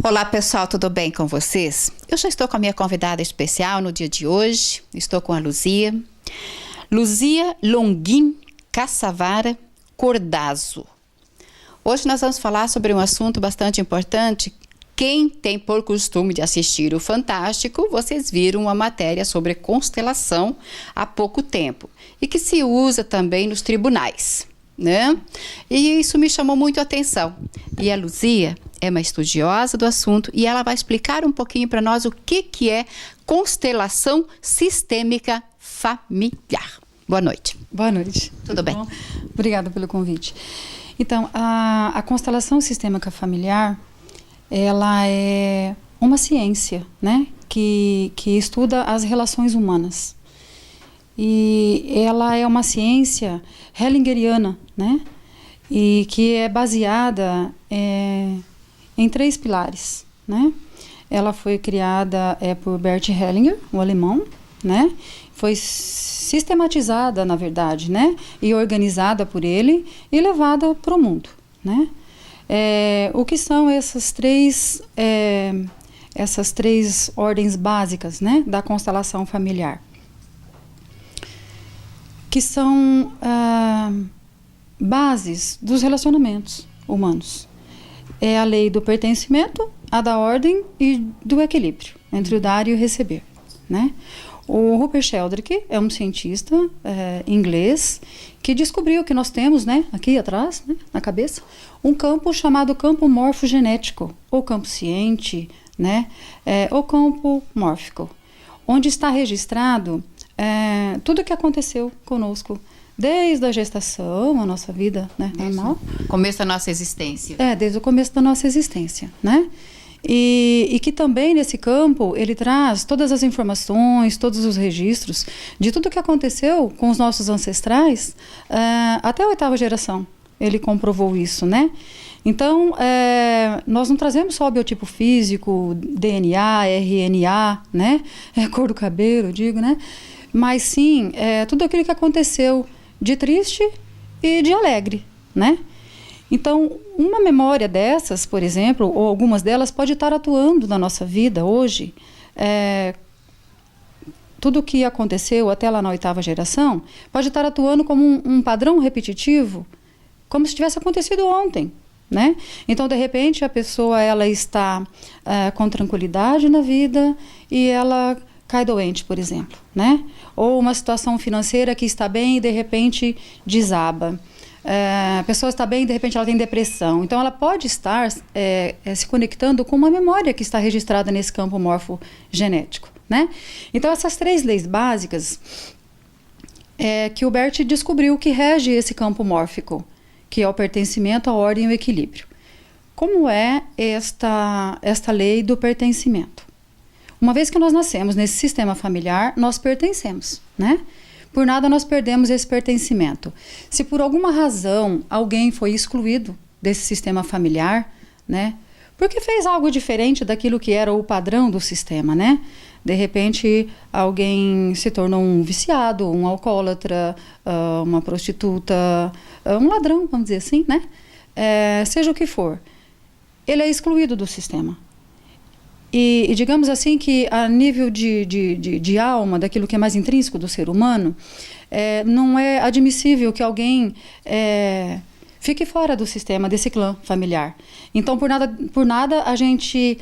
Olá pessoal, tudo bem com vocês? Eu já estou com a minha convidada especial no dia de hoje. Estou com a Luzia Longuin Caçavara Cordazzo. Hoje nós vamos falar sobre um assunto bastante importante. Quem tem por costume de assistir o Fantástico, vocês viram uma matéria sobre constelação há pouco tempo e que se usa também nos tribunais, né? E isso me chamou muito a atenção. E a Luzia é uma estudiosa do assunto e ela vai explicar um pouquinho para nós o que é constelação sistêmica familiar. Boa noite. Boa noite. Tudo bem? Bom? Obrigada pelo convite. Então, a constelação sistêmica familiar, ela é uma ciência, né, que estuda as relações humanas. E ela é uma ciência hellingeriana, né, e que é baseada em 3 pilares, né. Ela foi criada por Bert Hellinger, o alemão, né, foi sistematizada, na verdade, né, e organizada por ele e levada para o mundo, né. O que são essas três ordens básicas, né, da constelação familiar? Que são bases dos relacionamentos humanos. É a lei do pertencimento, a da ordem e do equilíbrio entre o dar e o receber, né? O Rupert Sheldrake é um cientista inglês que descobriu que nós temos, né, aqui atrás, né, na cabeça, um campo chamado campo morfogenético, ou campo ciente, né, ou campo mórfico, onde está registrado tudo o que aconteceu conosco, desde a gestação, a nossa vida, né, normal. Começo da nossa existência. Desde o começo da nossa existência, né? E que também nesse campo ele traz todas as informações, todos os registros de tudo o que aconteceu com os nossos ancestrais até a 8ª geração. Ele comprovou isso, né? Então, nós não trazemos só o biotipo físico, DNA, RNA, né? Cor do cabelo, eu digo, né? Mas sim, tudo aquilo que aconteceu de triste e de alegre, né? Então, uma memória dessas, por exemplo, ou algumas delas, pode estar atuando na nossa vida hoje. Tudo o que aconteceu até lá na 8ª geração pode estar atuando como um padrão repetitivo, como se tivesse acontecido ontem, né? Então, de repente, a pessoa ela está com tranquilidade na vida e ela cai doente, por exemplo, né? Ou uma situação financeira que está bem e de repente desaba. A pessoa está bem e de repente ela tem depressão. Então ela pode estar se conectando com uma memória que está registrada nesse campo morfogenético, né? Então essas 3 leis básicas que o Bert descobriu que rege esse campo mórfico, que é o pertencimento, a ordem e o equilíbrio. Como é esta lei do pertencimento? Uma vez que nós nascemos nesse sistema familiar, nós pertencemos, né? Por nada nós perdemos esse pertencimento. Se por alguma razão alguém foi excluído desse sistema familiar, né? Porque fez algo diferente daquilo que era o padrão do sistema, né? De repente alguém se tornou um viciado, um alcoólatra, uma prostituta, um ladrão, vamos dizer assim, né? Seja o que for. Ele é excluído do sistema. E digamos assim que a nível de alma, daquilo que é mais intrínseco do ser humano, não é admissível que alguém fique fora do sistema, desse clã familiar. Então, por nada a gente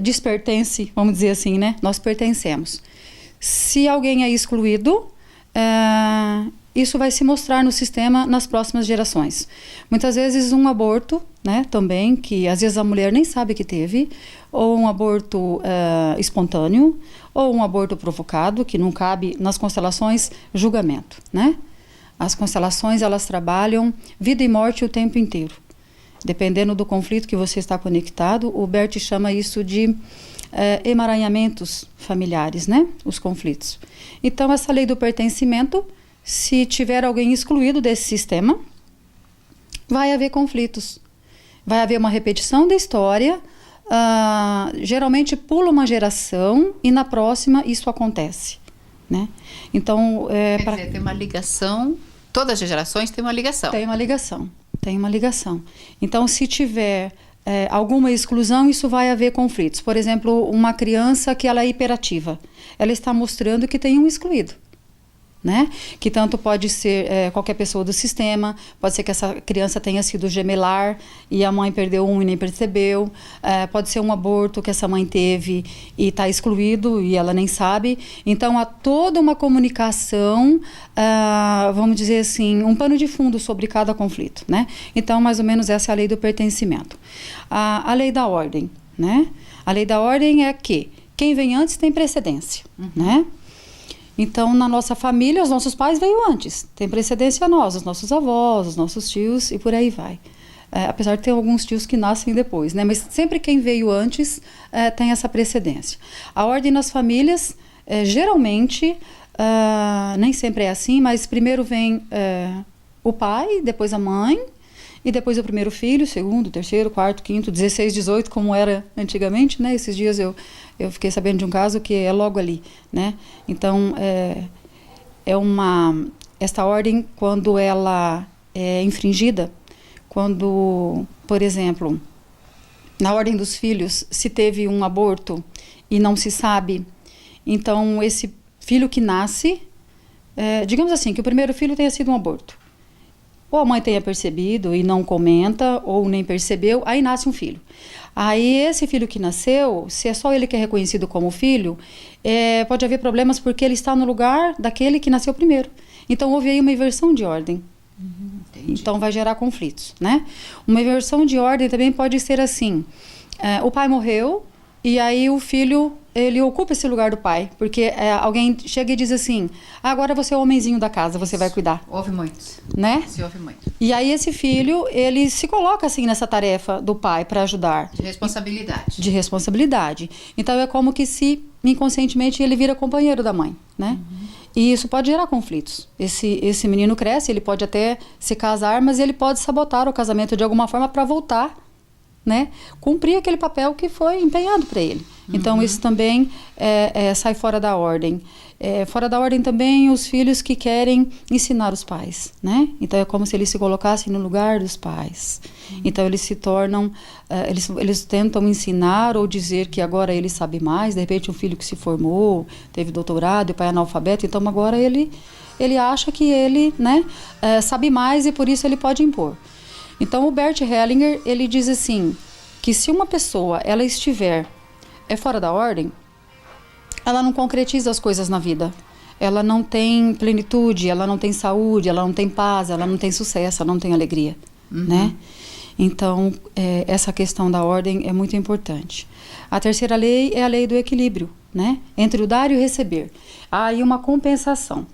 despertence, vamos dizer assim, né? Nós pertencemos. Se alguém é excluído, isso vai se mostrar no sistema nas próximas gerações. Muitas vezes um aborto, né, também, que às vezes a mulher nem sabe que teve, ou um aborto espontâneo, ou um aborto provocado, que não cabe nas constelações julgamento, né? As constelações, elas trabalham vida e morte o tempo inteiro. Dependendo do conflito que você está conectado, o Bert chama isso de emaranhamentos familiares, né? Os conflitos. Então, essa lei do pertencimento, se tiver alguém excluído desse sistema, vai haver conflitos. Vai haver uma repetição da história, geralmente pula uma geração e na próxima isso acontece, né? Então, quer dizer, tem uma ligação, todas as gerações têm uma ligação. Tem uma ligação. Então, se tiver alguma exclusão, isso vai haver conflitos. Por exemplo, uma criança que ela é hiperativa, ela está mostrando que tem um excluído, né? Que tanto pode ser qualquer pessoa do sistema, pode ser que essa criança tenha sido gemelar e a mãe perdeu um e nem percebeu, pode ser um aborto que essa mãe teve e está excluído e ela nem sabe. Então há toda uma comunicação, vamos dizer assim, um pano de fundo sobre cada conflito, né? Então mais ou menos essa é a lei do pertencimento. A lei da ordem, né? A lei da ordem é que quem vem antes tem precedência, né? Então, na nossa família, os nossos pais veio antes. Tem precedência a nós, os nossos avós, os nossos tios e por aí vai. Apesar de ter alguns tios que nascem depois, né? Mas sempre quem veio antes tem essa precedência. A ordem nas famílias, geralmente, nem sempre é assim, mas primeiro vem o pai, depois a mãe, e depois o primeiro filho, segundo, terceiro, quarto, quinto, 16, 18, como era antigamente, né? Esses dias eu fiquei sabendo de um caso que é logo ali, né? Então, esta ordem, quando ela é infringida, quando, por exemplo, na ordem dos filhos, se teve um aborto e não se sabe, então esse filho que nasce, digamos assim, que o primeiro filho tenha sido um aborto, ou a mãe tenha percebido e não comenta, ou nem percebeu, aí nasce um filho. Aí esse filho que nasceu, se é só ele que é reconhecido como filho, pode haver problemas porque ele está no lugar daquele que nasceu primeiro. Então houve aí uma inversão de ordem. Então vai gerar conflitos, né? Uma inversão de ordem também pode ser assim, o pai morreu e aí o filho, ele ocupa esse lugar do pai, porque alguém chega e diz assim, agora você é o homenzinho da casa, você vai cuidar. Houve muito. Né? Se houve muito. E aí esse filho, ele se coloca assim nessa tarefa do pai para ajudar. De responsabilidade. De responsabilidade. Então é como que se inconscientemente ele vira companheiro da mãe, né? E isso pode gerar conflitos. Esse menino cresce, ele pode até se casar, mas ele pode sabotar o casamento de alguma forma para voltar, né? Cumprir aquele papel que foi empenhado para ele. Então isso também sai fora da ordem. Fora da ordem também os filhos que querem ensinar os pais, né? Então é como se eles se colocassem no lugar dos pais. Então eles se tornam, eles tentam ensinar ou dizer que agora ele sabe mais. De repente um filho que se formou, teve doutorado, e o pai é analfabeto, então agora ele acha que ele, né, sabe mais e por isso ele pode impor. Então o Bert Hellinger, ele diz assim, que se uma pessoa ela estiver fora da ordem, ela não concretiza as coisas na vida. Ela não tem plenitude, ela não tem saúde, ela não tem paz, ela não tem sucesso, ela não tem alegria, né? Então, essa questão da ordem é muito importante. A terceira lei é a lei do equilíbrio, né? Entre o dar e o receber. Há aí uma compensação,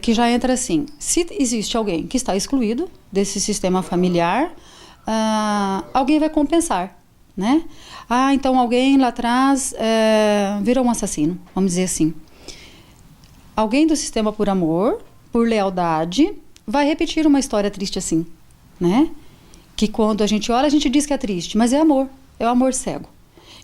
que já entra assim, se existe alguém que está excluído desse sistema familiar, alguém vai compensar, né? Então alguém lá atrás virou um assassino, vamos dizer assim. Alguém do sistema por amor, por lealdade, vai repetir uma história triste assim, né? Que quando a gente olha, a gente diz que é triste, mas é amor, é o amor cego.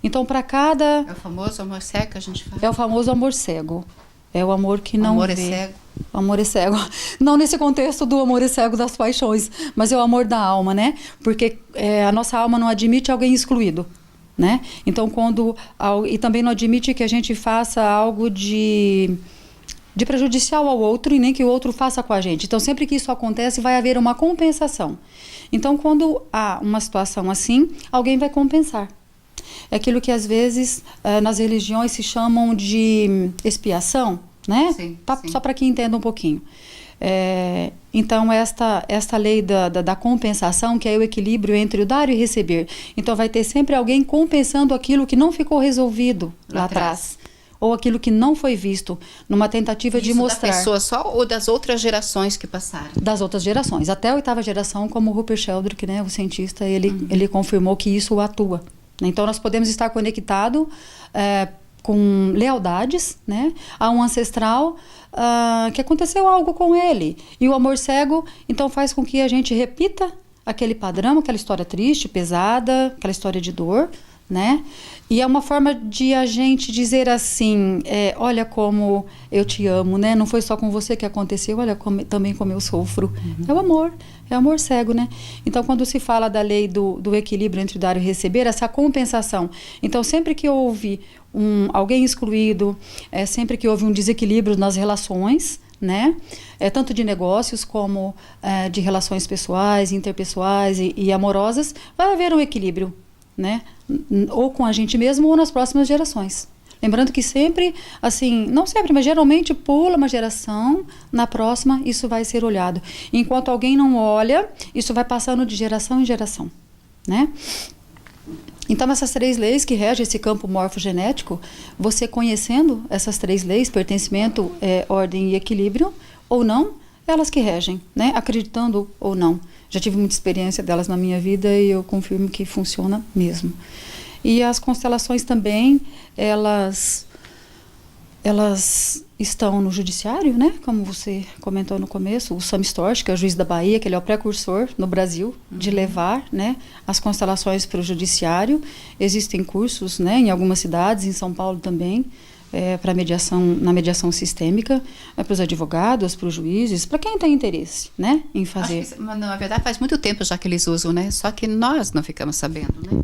Então para cada... É o famoso amor cego que a gente fala? É o famoso amor cego. É o amor que não amor vê. É cego. O amor é cego. Não nesse contexto do amor é cego das paixões, mas é o amor da alma, né? Porque a nossa alma não admite alguém excluído, né? Então, e também não admite que a gente faça algo de prejudicial ao outro e nem que o outro faça com a gente. Então, sempre que isso acontece, vai haver uma compensação. Então, quando há uma situação assim, alguém vai compensar. É aquilo que às vezes nas religiões se chamam de expiação, né? Sim, sim. Só para que entenda um pouquinho. Então, esta lei da compensação, que é o equilíbrio entre o dar e o receber. Então, vai ter sempre alguém compensando aquilo que não ficou resolvido lá atrás. Ou aquilo que não foi visto, numa tentativa de mostrar. Da pessoa só ou das outras gerações que passaram? Das outras gerações. Até a 8ª geração, como o Rupert Sheldrake, né, o cientista, ele confirmou que isso atua. Então, nós podemos estar conectados com lealdades, né, a um ancestral que aconteceu algo com ele. E o amor cego, então, faz com que a gente repita aquele padrão, aquela história triste, pesada, aquela história de dor, né? E é uma forma de a gente dizer assim, olha como eu te amo, né? Não foi só com você que aconteceu, olha também como eu sofro. É o amor cego, né? Então, quando se fala da lei do equilíbrio entre dar e receber, essa compensação. Então, sempre que houve alguém excluído, sempre que houve um desequilíbrio nas relações, né? Tanto de negócios como de relações pessoais, interpessoais e amorosas, vai haver um equilíbrio, né? Ou com a gente mesmo ou nas próximas gerações. Lembrando que sempre, assim, não sempre, mas geralmente pula uma geração, na próxima isso vai ser olhado. Enquanto alguém não olha, isso vai passando de geração em geração, né? Então, essas 3 leis que regem esse campo morfogenético, você conhecendo essas 3 leis, pertencimento, ordem e equilíbrio, ou não, elas que regem, né? Acreditando ou não. Já tive muita experiência delas na minha vida e eu confirmo que funciona mesmo. E as constelações também, elas estão no judiciário, né? Como você comentou no começo, o Sam Storch, que é o juiz da Bahia, que ele é o precursor no Brasil de levar, né, as constelações para o judiciário. Existem cursos, né, em algumas cidades, em São Paulo também, para na mediação sistêmica, para os advogados, para os juízes, para quem tem interesse, né, em fazer. Acho que, na verdade, faz muito tempo já que eles usam, né? Só que nós não ficamos sabendo, né?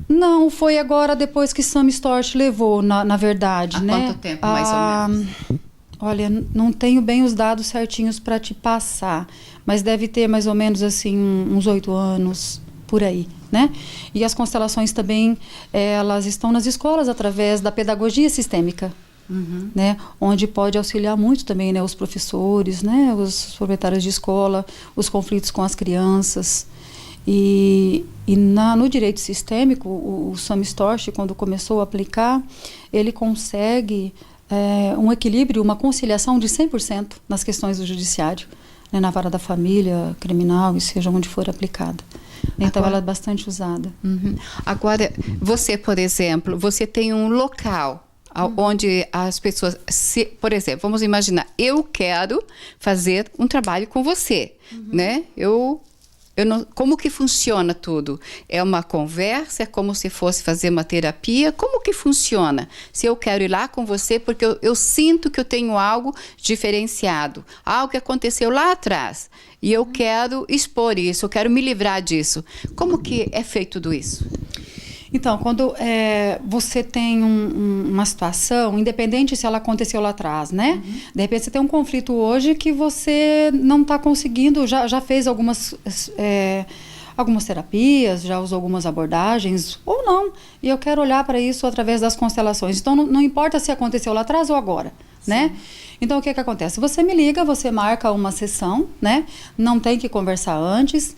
Não, foi agora depois que Sam Storch levou, na verdade, né? Há quanto tempo, mais ou menos? Olha, não tenho bem os dados certinhos para te passar, mas deve ter mais ou menos assim uns 8 anos, por aí, né? E as constelações também, elas estão nas escolas através da pedagogia sistêmica, né? Onde pode auxiliar muito também, né? Os professores, né? Os proprietários de escola, os conflitos com as crianças. E no direito sistêmico, o Sam Storch, quando começou a aplicar, ele consegue um equilíbrio, uma conciliação de 100% nas questões do judiciário, né, na vara da família, criminal, e seja onde for aplicada. Então, ela é bastante usada. Agora, você, por exemplo, você tem um local onde as pessoas, por exemplo, vamos imaginar, eu quero fazer um trabalho com você, né? Como que funciona tudo? É uma conversa? É como se fosse fazer uma terapia? Como que funciona? Se eu quero ir lá com você porque eu sinto que eu tenho algo diferenciado, algo que aconteceu lá atrás, e eu quero expor isso, eu quero me livrar disso. Como que é feito tudo isso? Então, quando você tem uma situação, independente se ela aconteceu lá atrás, né? De repente você tem um conflito hoje que você não está conseguindo, já fez algumas terapias, já usou algumas abordagens, ou não. E eu quero olhar para isso através das constelações. Então, não importa se aconteceu lá atrás ou agora, né? Então, o que acontece? Você me liga, você marca uma sessão, né? Não tem que conversar antes.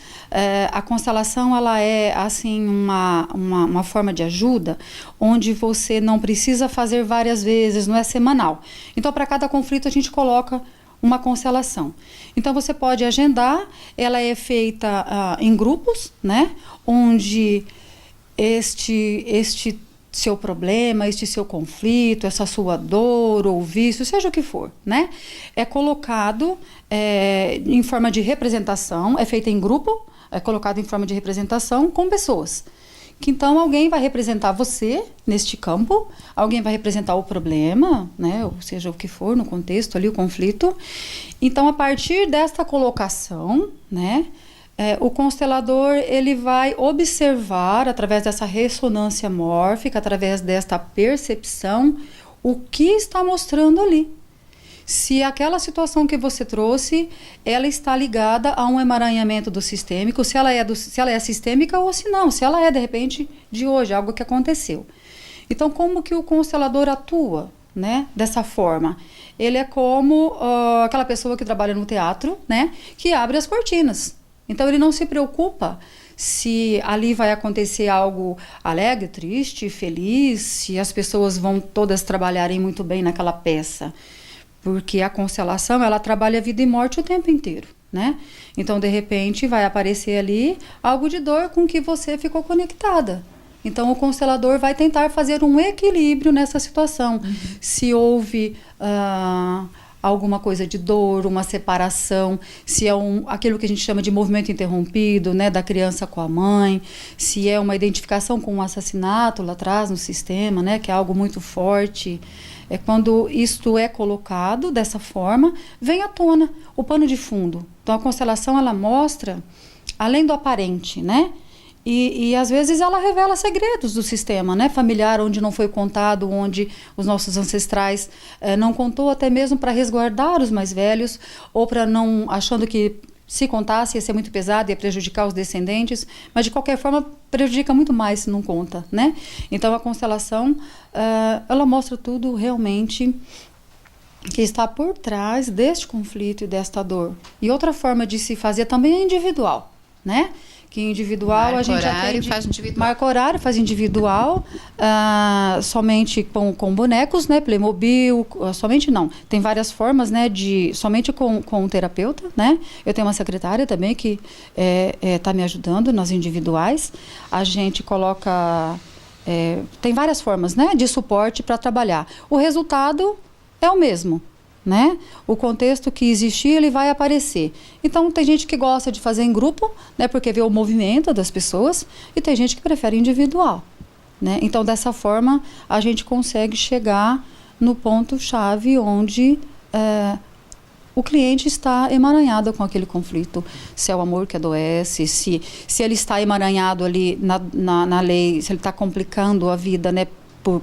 A constelação, ela é, assim, uma forma de ajuda, onde você não precisa fazer várias vezes, não é semanal. Então, para cada conflito, a gente coloca uma constelação. Então, você pode agendar, ela é feita em grupos, né? Onde este seu problema, este seu conflito, essa sua dor ou vício, seja o que for, né? É colocado em forma de representação, é feita em grupo, é colocado em forma de representação com pessoas. Que então alguém vai representar você neste campo, alguém vai representar o problema, né? Ou seja, o que for no contexto ali, o conflito. Então, a partir desta colocação, né? O constelador, ele vai observar, através dessa ressonância mórfica, através desta percepção, o que está mostrando ali. Se aquela situação que você trouxe, ela está ligada a um emaranhamento do sistêmico, se ela é sistêmica ou se não, se ela é, de repente, de hoje, algo que aconteceu. Então, como que o constelador atua, né, dessa forma? Ele é como aquela pessoa que trabalha no teatro, né, que abre as cortinas. Então, ele não se preocupa se ali vai acontecer algo alegre, triste, feliz, se as pessoas vão todas trabalharem muito bem naquela peça. Porque a constelação, ela trabalha vida e morte o tempo inteiro, né? Então, de repente, vai aparecer ali algo de dor com que você ficou conectada. Então, o constelador vai tentar fazer um equilíbrio nessa situação. Se houve alguma coisa de dor, uma separação, se é aquilo que a gente chama de movimento interrompido, né, da criança com a mãe, se é uma identificação com um assassinato lá atrás no sistema, né, que é algo muito forte. Quando isto é colocado dessa forma, vem à tona o pano de fundo. Então a constelação, ela mostra além do aparente, né? E às vezes ela revela segredos do sistema, né, familiar, onde não foi contado, onde os nossos ancestrais não contou, até mesmo para resguardar os mais velhos, ou para não, achando que se contasse ia ser muito pesado, ia prejudicar os descendentes, mas de qualquer forma prejudica muito mais se não conta, né? Então a constelação, ela mostra tudo realmente que está por trás deste conflito e desta dor. E outra forma de se fazer também é individual, né? Que individual a gente atende, marca horário, faz individual, somente com bonecos, né, Playmobil, somente não, tem várias formas, né, somente com um terapeuta, né, eu tenho uma secretária também que está me ajudando nas individuais, a gente coloca, tem várias formas, né, de suporte para trabalhar, o resultado é o mesmo, né? O contexto que existir, ele vai aparecer. Então, tem gente que gosta de fazer em grupo, né? Porque vê o movimento das pessoas, e tem gente que prefere individual, né? Então, dessa forma, a gente consegue chegar no ponto-chave onde o cliente está emaranhado com aquele conflito. Se é o amor que adoece, se ele está emaranhado ali na lei, se ele está complicando a vida, né?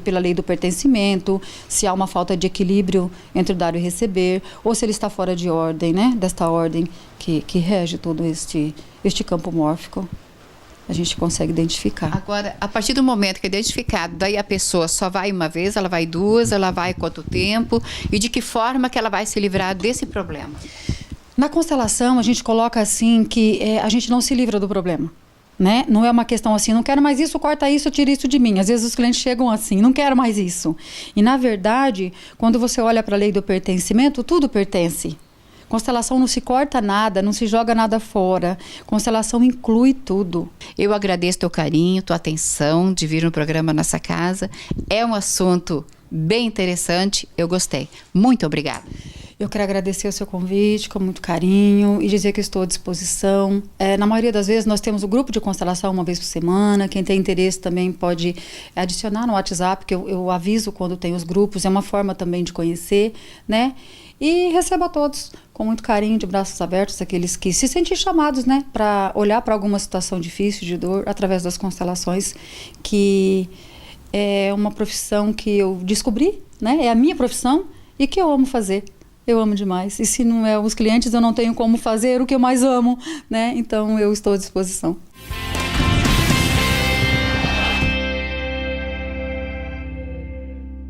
Pela lei do pertencimento, se há uma falta de equilíbrio entre dar e receber, ou se ele está fora de ordem, né? Desta ordem que rege todo este campo mórfico, a gente consegue identificar. Agora, a partir do momento que é identificado, daí a pessoa só vai uma vez, ela vai duas, ela vai quanto tempo, e de que forma que ela vai se livrar desse problema? Na constelação, a gente coloca assim que a gente não se livra do problema. Né? Não é uma questão assim, não quero mais isso, corta isso, tira isso de mim. Às vezes os clientes chegam assim, não quero mais isso. E na verdade, quando você olha para a lei do pertencimento, tudo pertence. Constelação não se corta nada, não se joga nada fora. Constelação inclui tudo. Eu agradeço teu carinho, tua atenção de vir no programa Nossa Casa. É um assunto bem interessante, eu gostei. Muito obrigada. Eu quero agradecer o seu convite com muito carinho e dizer que estou à disposição. Na maioria das vezes nós temos o grupo de constelação uma vez por semana. Quem tem interesse também pode adicionar no WhatsApp, que eu aviso quando tem os grupos. É uma forma também de conhecer, né? E recebo a todos com muito carinho, de braços abertos, aqueles que se sentem chamados, né? Para olhar para alguma situação difícil, de dor, através das constelações, que é uma profissão que eu descobri, né? É a minha profissão e que eu amo fazer. Eu amo demais. E se não é os clientes, eu não tenho como fazer o que eu mais amo, né? Então, eu estou à disposição.